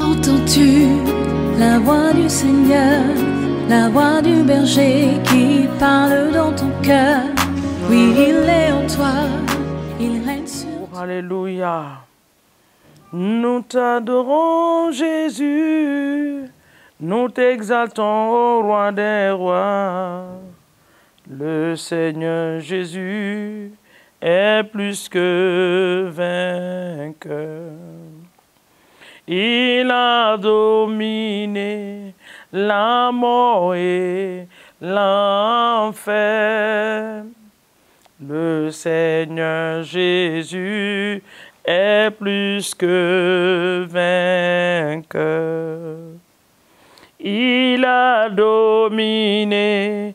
Entends-tu la voix du Seigneur, la voix du berger qui parle dans ton cœur? Oui, il est en toi, il règne sur toi. Alléluia. Nous t'adorons, Jésus. Nous t'exaltons, ô roi des rois. Le Seigneur Jésus est plus que vainqueur. Il a dominé la mort et l'enfer. Le Seigneur Jésus est plus que vainqueur. Il a dominé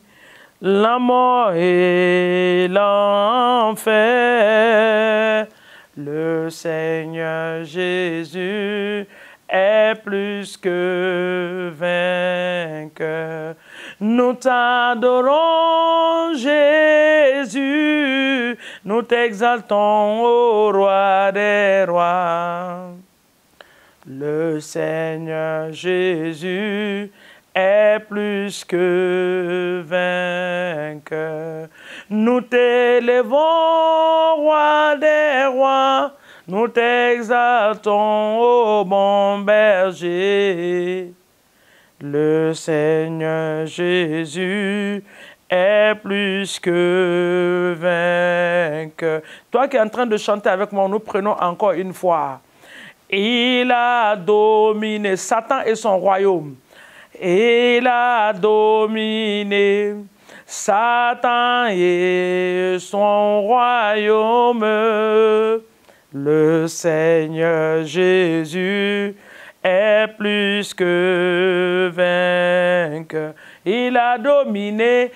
la mort et l'enfer. Le Seigneur Jésus est plus que vainqueur. Nous t'adorons, Jésus. Nous t'exaltons, ô roi des rois. Le Seigneur Jésus est plus que vainqueur. Nous t'élevons, roi des rois. Nous t'exaltons, ô bon berger. Le Seigneur Jésus est plus que vainqueur. Toi qui es en train de chanter avec moi, nous prenons encore une fois. Il a dominé Satan et son royaume. Il a dominé Satan et son royaume. Le Seigneur Jésus est plus que vainqueur. Il a dominé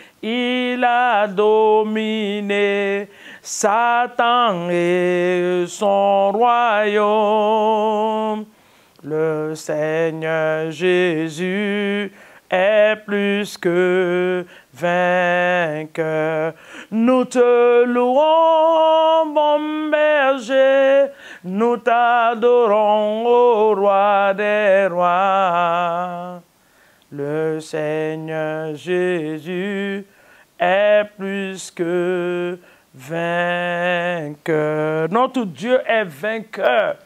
Satan et son royaume. Le Seigneur Jésus est plus que vainqueur. Nous te louons, bon berger, nous t'adorons, ô roi des rois. Le Seigneur Jésus est plus que vainqueur. Notre Dieu est vainqueur.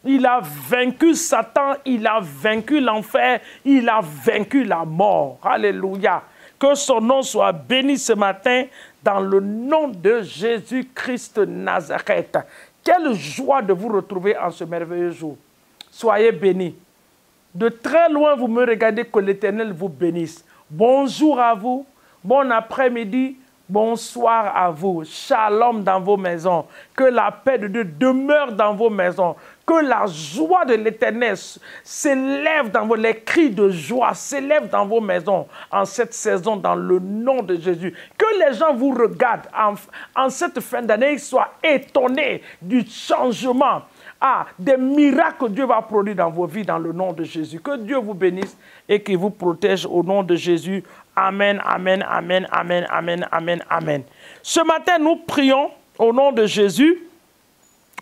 Il a vaincu Satan, il a vaincu l'enfer, il a vaincu la mort. Alléluia. Que son nom soit béni ce matin dans le nom de Jésus-Christ de Nazareth. Quelle joie de vous retrouver en ce merveilleux jour. Soyez bénis. De très loin, vous me regardez, que l'Éternel vous bénisse. Bonjour à vous, bon après-midi, bonsoir à vous. Shalom dans vos maisons. Que la paix de Dieu demeure dans vos maisons. Que la joie de l'Éternel s'élève dans vos... Les cris de joie s'élèvent dans vos maisons en cette saison, dans le nom de Jésus. Que les gens vous regardent en cette fin d'année, ils soient étonnés du changement. Des miracles que Dieu va produire dans vos vies dans le nom de Jésus. Que Dieu vous bénisse et qu'il vous protège au nom de Jésus. Amen, amen, amen, amen, amen, amen, amen. Ce matin, nous prions au nom de Jésus.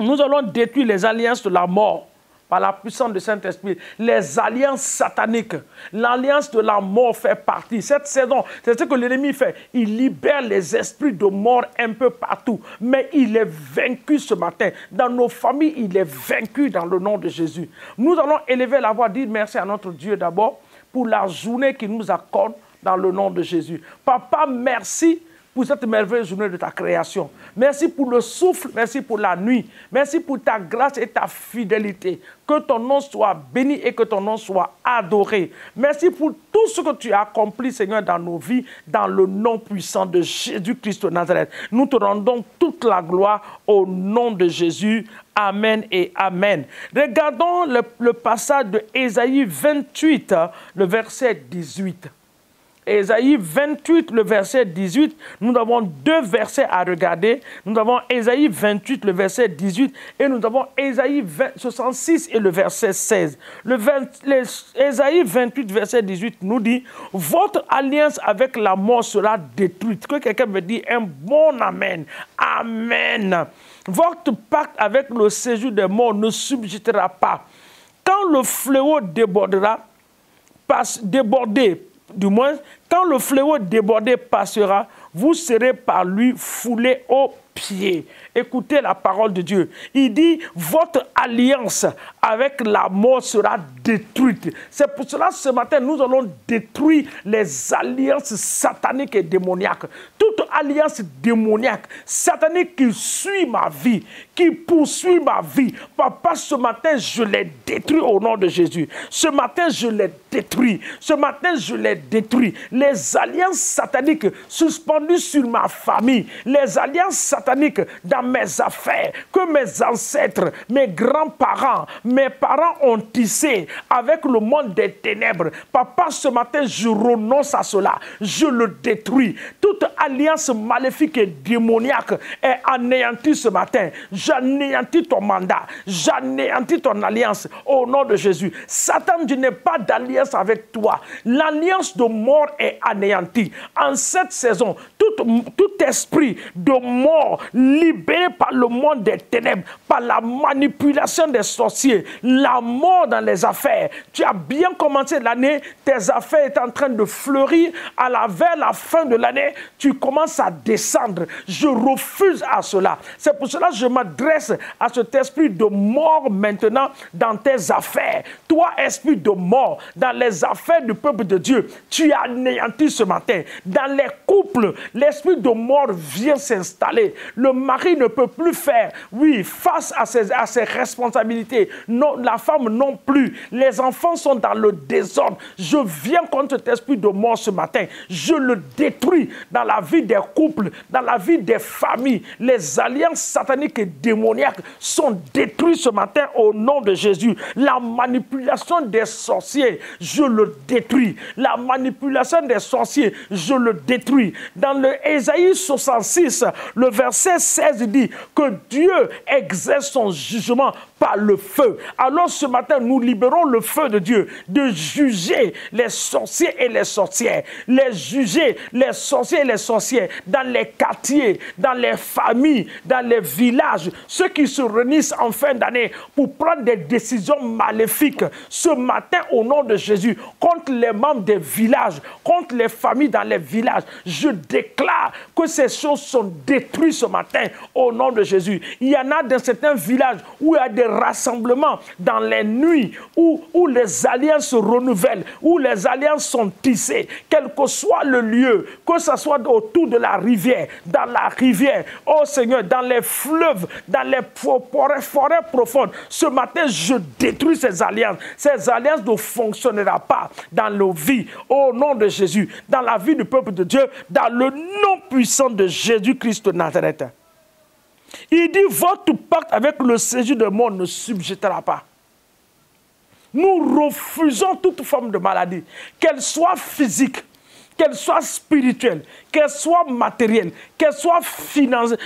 Nous allons détruire les alliances de la mort par la puissance du Saint-Esprit. Les alliances sataniques. L'alliance de la mort fait partie. Cette saison, c'est ce que l'ennemi fait. Il libère les esprits de mort un peu partout. Mais il est vaincu ce matin. Dans nos familles, il est vaincu dans le nom de Jésus. Nous allons élever la voix, dire merci à notre Dieu d'abord pour la journée qu'il nous accorde dans le nom de Jésus. Papa, merci pour cette merveilleuse journée de ta création. Merci pour le souffle, merci pour la nuit. Merci pour ta grâce et ta fidélité. Que ton nom soit béni et que ton nom soit adoré. Merci pour tout ce que tu as accompli, Seigneur, dans nos vies, dans le nom puissant de Jésus-Christ de Nazareth. Nous te rendons toute la gloire au nom de Jésus. Amen et amen. Regardons le passage de Ésaïe 28, le verset 18. Ésaïe 28, le verset 18, nous avons deux versets à regarder. Nous avons Ésaïe 28, le verset 18, et nous avons Ésaïe 66 et le verset 16. Ésaïe 28, verset 18 nous dit, « Votre alliance avec la mort sera détruite. » Que quelqu'un me dit un bon amen. Amen. « Votre pacte avec le séjour des morts ne subsistera pas. » quand le fléau débordera, quand le fléau débordé passera, vous serez par lui foulés aux pieds. Écoutez la parole de Dieu. Il dit, votre alliance avec la mort sera détruite. C'est pour cela, ce matin, nous allons détruire les alliances sataniques et démoniaques. Toute alliance démoniaque, satanique qui suit ma vie, qui poursuit ma vie. Papa, ce matin, je les détruis au nom de Jésus. Ce matin, je les détruis. Ce matin, je les détruis. Les alliances sataniques suspendues sur ma famille, les alliances sataniques dans mes affaires, que mes ancêtres, mes grands-parents, mes parents ont tissé avec le monde des ténèbres. Papa, ce matin, je renonce à cela. Je le détruis. Toute alliance maléfique et démoniaque est anéantie ce matin. J'anéantis ton mandat. J'anéantis ton alliance au nom de Jésus. Satan, je n'ai pas d'alliance avec toi. L'alliance de mort est anéantie. En cette saison, tout esprit de mort libéré par le monde des ténèbres, par la manipulation des sorciers, la mort dans les affaires. Tu as bien commencé l'année, tes affaires sont en train de fleurir. Vers la fin de l'année, tu commences à descendre. Je refuse à cela. C'est pour cela que je m'adresse à cet esprit de mort maintenant dans tes affaires. Toi, esprit de mort, dans les affaires du peuple de Dieu, tu es anéanti ce matin. Dans les couples, l'esprit de mort vient s'installer. Le mari ne peut plus faire, face à ses responsabilités. Non, la femme non plus. Les enfants sont dans le désordre. Je viens contre cet esprit de mort ce matin. Je le détruis dans la vie des couples, dans la vie des familles. Les alliances sataniques et démoniaques sont détruites ce matin au nom de Jésus. La manipulation des sorciers, je le détruis. La manipulation des sorciers, je le détruis. Dans le Ésaïe 66, le verset 16 dit que Dieu exerce son jugement par le feu. Alors ce matin, nous libérons le feu de Dieu de juger les sorciers et les sorcières. Les juger, les sorciers et les sorcières, dans les quartiers, dans les familles, dans les villages, ceux qui se réunissent en fin d'année pour prendre des décisions maléfiques. Ce matin, au nom de Jésus, contre les membres des villages, contre les familles dans les villages, je déclare que ces choses sont détruites ce matin, au nom de Jésus. Il y en a dans certains villages où il y a des rassemblements dans les nuits, où les alliances se renouvellent, où les alliances sont tissées, quel que soit le lieu, que ce soit autour de la rivière, dans la rivière, oh Seigneur, dans les fleuves, dans les forêts profondes. Ce matin, je détruis ces alliances. Ces alliances ne fonctionneront pas dans nos vies, au nom de Jésus, dans la vie du peuple de Dieu, dans le nom puissant de Jésus-Christ de Nazareth. Il dit, votre pacte avec le séjour de mort ne subjettera pas. Nous refusons toute forme de maladie, qu'elle soit physique, qu'elle soit spirituelle, qu'elle soit matérielle, qu'elle soit financière.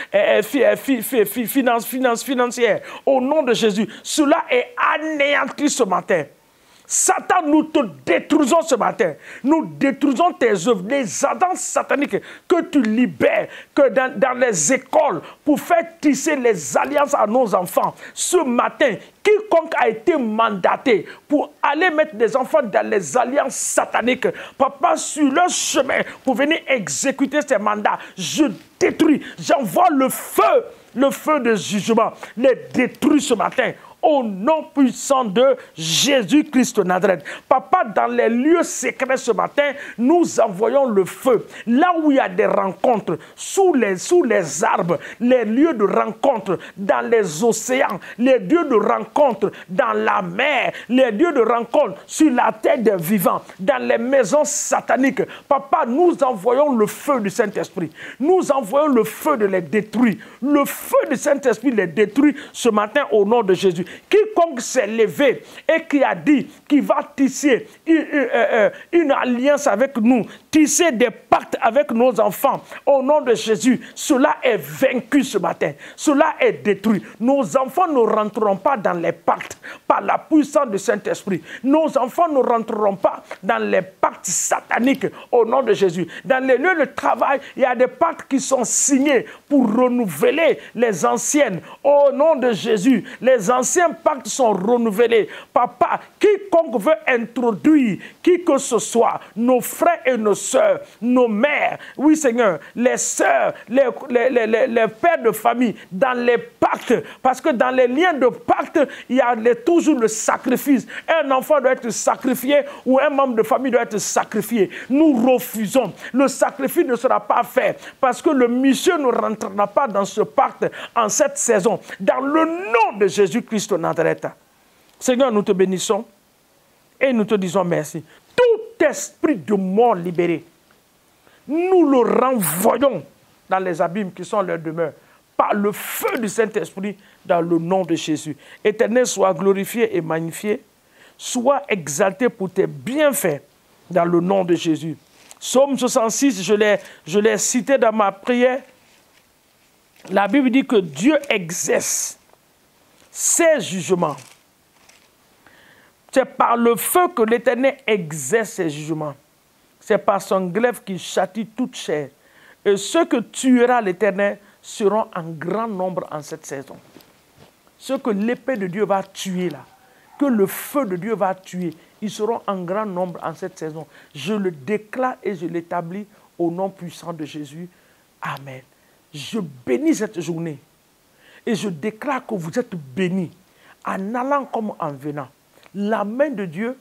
Au nom de Jésus, cela est anéanti ce matin. Satan, nous te détruisons ce matin. Nous détruisons tes œuvres, les alliances sataniques que tu libères, que dans les écoles, pour faire tisser les alliances à nos enfants. Ce matin, quiconque a été mandaté pour aller mettre des enfants dans les alliances sataniques, papa, sur leur chemin, pour venir exécuter ces mandats, je détruis, j'envoie le feu de jugement, les détruis ce matin. Au nom puissant de Jésus-Christ de Nazareth. Papa, dans les lieux secrets ce matin, nous envoyons le feu. Là où il y a des rencontres, sous les arbres, les lieux de rencontre, dans les océans, les lieux de rencontre dans la mer, les lieux de rencontre sur la terre des vivants, dans les maisons sataniques. Papa, nous envoyons le feu du Saint-Esprit. Nous envoyons le feu de les détruire. Le feu du Saint-Esprit les détruit ce matin au nom de Jésus. Quiconque s'est levé et qui a dit qu'il va tisser une alliance avec nous, tisser des pactes avec nos enfants, au nom de Jésus, cela est vaincu ce matin. Cela est détruit. Nos enfants ne rentreront pas dans les pactes par la puissance du Saint-Esprit. Nos enfants ne rentreront pas dans les pactes sataniques au nom de Jésus. Dans les lieux de travail, il y a des pactes qui sont signés pour renouveler les anciennes. Au nom de Jésus, les anciennes anciens pactes sont renouvelés. Papa, quiconque veut introduire qui que ce soit, nos frères et nos sœurs, nos mères, oui Seigneur, les sœurs, les pères de famille, dans les pactes, parce que dans les liens de pacte, il y a toujours le sacrifice. Un enfant doit être sacrifié ou un membre de famille doit être sacrifié. Nous refusons. Le sacrifice ne sera pas fait parce que le monsieur ne rentrera pas dans ce pacte en cette saison. Dans le nom de Jésus-Christ de Nazareth. Seigneur, nous te bénissons et nous te disons merci. Tout esprit de mort libéré, nous le renvoyons dans les abîmes qui sont leur demeure par le feu du Saint-Esprit dans le nom de Jésus. Éternel, sois glorifié et magnifié, sois exalté pour tes bienfaits dans le nom de Jésus. Psaume 66, je l'ai cité dans ma prière. La Bible dit que Dieu exerce ses jugements. C'est par le feu que l'Éternel exerce ses jugements. C'est par son glaive qu'il châtie toute chair. Et ceux que tuera l'Éternel seront en grand nombre en cette saison. Ceux que l'épée de Dieu va tuer là, que le feu de Dieu va tuer, ils seront en grand nombre en cette saison. Je le déclare et je l'établis au nom puissant de Jésus. Amen. Je bénis cette journée et je déclare que vous êtes bénis en allant comme en venant. La main de Dieu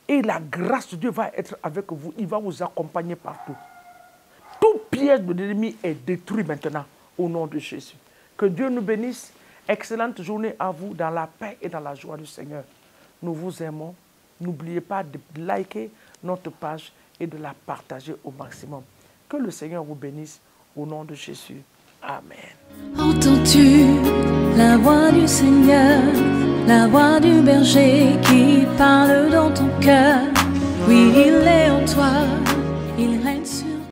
et la grâce de Dieu va être avec vous. Il va vous accompagner partout. Tout piège de l'ennemi est détruit maintenant au nom de Jésus. Que Dieu nous bénisse. Excellente journée à vous dans la paix et dans la joie du Seigneur. Nous vous aimons. N'oubliez pas de liker notre page et de la partager au maximum. Que le Seigneur vous bénisse au nom de Jésus. Amen. Entends-tu la voix du Seigneur, la voix du berger qui parle dans ton cœur? Oui, il est en toi.